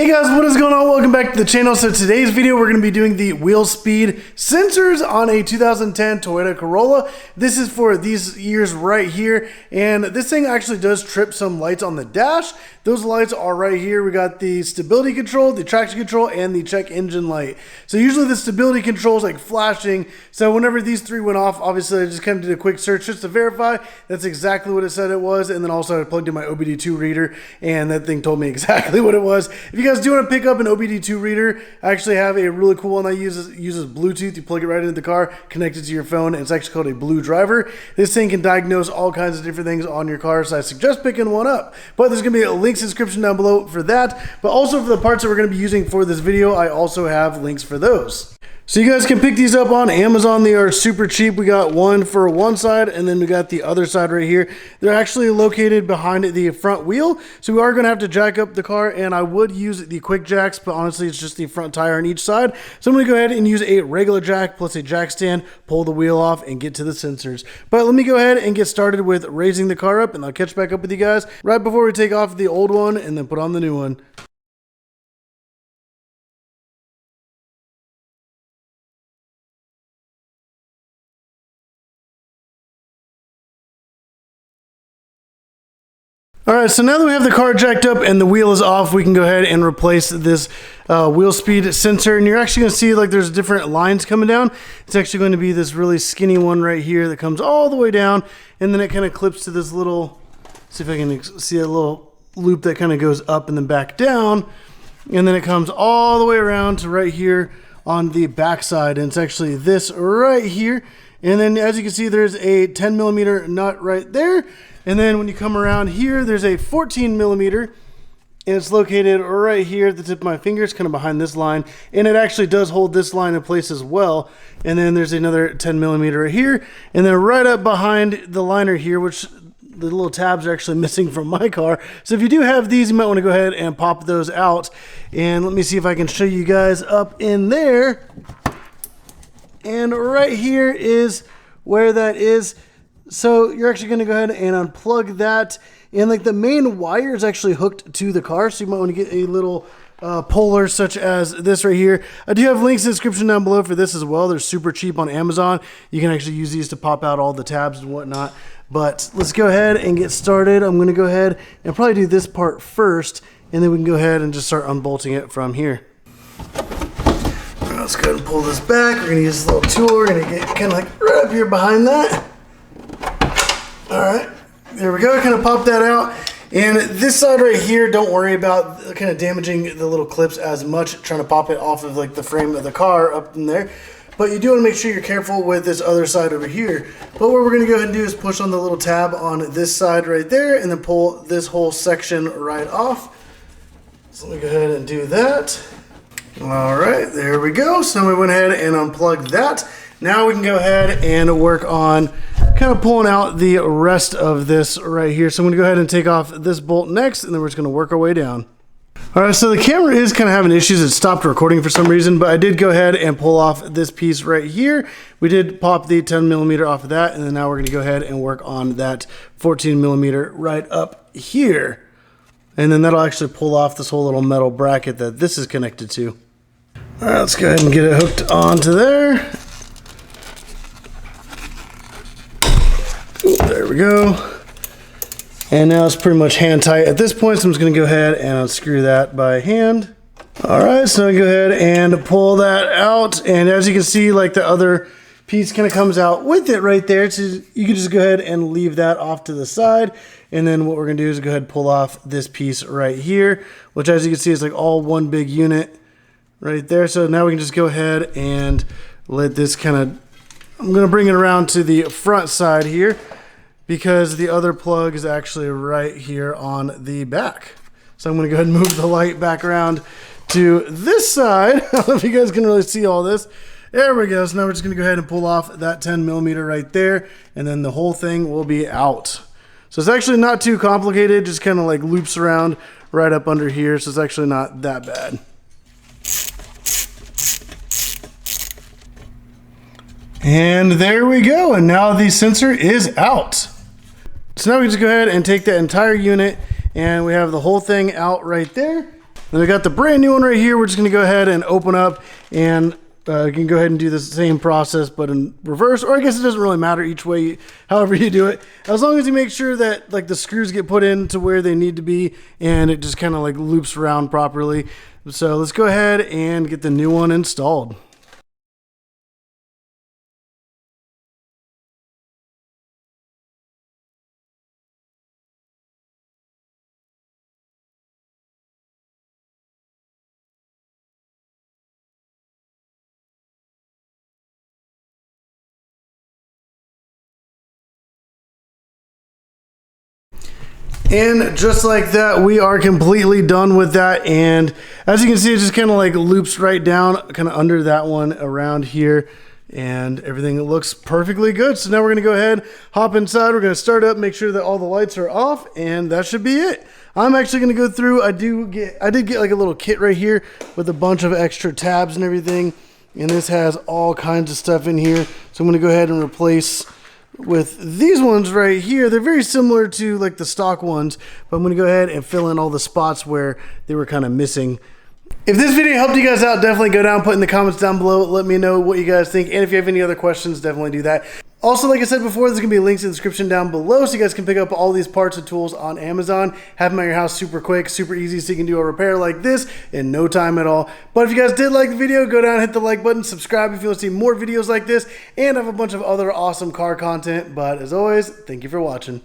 Hey guys, what is going on? Welcome back to the channel. So today's video, we're going to be doing the wheel speed sensors on a 2010 Toyota Corolla. This is for these years right here. And this thing actually does trip some lights on the dash. Those lights are right here. We got the stability control, the traction control, and the check engine light. So usually the stability control is like flashing. So whenever these three went off, obviously I just kind of did a quick search just to verify that's exactly what it said it was. And then also I plugged in my OBD2 reader and that thing told me exactly what it was. If you guys do want to pick up an OBD2 reader, I actually have a really cool one that uses Bluetooth. You plug it right into the car, connect it to your phone, and it's actually called a BlueDriver. This thing can diagnose all kinds of different things on your car, so I suggest picking one up. But there's going to be a link in the description down below for that. But also for the parts that we're going to be using for this video, I also have links for those. So you guys can pick these up on Amazon. They are super cheap. We got one for one side and then we got the other side right here. They're actually located behind the front wheel. So we are going to have to jack up the car, and I would use the quick jacks, but honestly it's just the front tire on each side. So I'm going to go ahead and use a regular jack plus a jack stand, pull the wheel off and get to the sensors. But let me go ahead and get started with raising the car up, and I'll catch back up with you guys right before we take off the old one and then put on the new one. All right, so now that we have the car jacked up and the wheel is off, we can go ahead and replace this wheel speed sensor. And you're actually going to see like there's different lines coming down. It's actually going to be this really skinny one right here that comes all the way down, and then it kind of clips to this little, see if I can see a little loop that kind of goes up and then back down, and then it comes all the way around to right here on the back side, and it's actually this right here. And then as you can see, there's a 10 millimeter nut right there. And then when you come around here, there's a 14 millimeter, and it's located right here at the tip of my fingers, kind of behind this line. And it actually does hold this line in place as well. And then there's another 10 millimeter right here. And then right up behind the liner here, which the little tabs are actually missing from my car. So if you do have these, you might want to go ahead and pop those out. And let me see if I can show you guys up in there. And right here is where that is. So you're actually going to go ahead and unplug that, and like the main wire is actually hooked to the car, so you might want to get a little puller such as this right here. I do have links in the description down below for this as well. They're super cheap on Amazon. You can actually use these to pop out all the tabs and whatnot. But let's go ahead and get started. I'm going to go ahead and probably do this part first, and then we can go ahead and just start unbolting it from here. Let's go ahead and pull this back. We're going to use this little tool. We're going to get kind of like right up here behind that. All right, there we go. Kind of pop that out. And this side right here, don't worry about kind of damaging the little clips as much, trying to pop it off of like the frame of the car up in there. But you do want to make sure you're careful with this other side over here. But what we're going to go ahead and do is push on the little tab on this side right there and then pull this whole section right off. So let me go ahead and do that. All right, there we go. So we went ahead and unplugged that. Now we can go ahead and work on kind of pulling out the rest of this right here. So I'm going to go ahead and take off this bolt next, and then we're just going to work our way down. All right, so the camera is kind of having issues. It stopped recording for some reason, but I did go ahead and pull off this piece right here. We did pop the 10 millimeter off of that, and then now we're going to go ahead and work on that 14 millimeter right up here. And then that'll actually pull off this whole little metal bracket that this is connected to. All right, let's go ahead and get it hooked onto there. Ooh, there we go. And now it's pretty much hand tight at this point, so I'm just going to go ahead and unscrew that by hand. All right, so I go ahead and pull that out, and as you can see, like the other piece kind of comes out with it right there. So you can just go ahead and leave that off to the side, and then what we're going to do is go ahead and pull off this piece right here, which as you can see is like all one big unit right there. So now we can just go ahead and let this kind of, I'm going to bring it around to the front side here because the other plug is actually right here on the back. So I'm going to go ahead and move the light back around to this side. I don't know if you guys can really see all this. There we go. So now we're just going to go ahead and pull off that 10 millimeter right there, and then the whole thing will be out. So it's actually not too complicated, just kind of like loops around right up under here. So it's actually not that bad. And there we go. And now the sensor is out. So now we just go ahead and take that entire unit, and we have the whole thing out right there. Then we got the brand new one right here. We're just gonna go ahead and open up, and you can go ahead and do the same process, but in reverse, or I guess it doesn't really matter each way, however you do it. As long as you make sure that like the screws get put into where they need to be and it just kind of like loops around properly. So let's go ahead and get the new one installed. And just like that, we are completely done with that. And as you can see, it just kind of like loops right down, kind of under that one around here. And everything looks perfectly good. So now we're gonna go ahead, hop inside. We're gonna start up, make sure that all the lights are off, and that should be it. I'm actually gonna go through, I did get like a little kit right here with a bunch of extra tabs and everything. And this has all kinds of stuff in here. So I'm gonna go ahead and replace with these ones right here. They're very similar to like the stock ones, but I'm gonna go ahead and fill in all the spots where they were kind of missing. If this video helped you guys out, definitely go down, put in the comments down below, let me know what you guys think, and if you have any other questions, definitely do that. Also, like I said before, there's gonna be links in the description down below so you guys can pick up all these parts and tools on Amazon, have them at your house super quick, super easy, so you can do a repair like this in no time at all. But if you guys did like the video, go down, hit the like button, subscribe if you want to see more videos like this, and I have a bunch of other awesome car content. But as always, thank you for watching.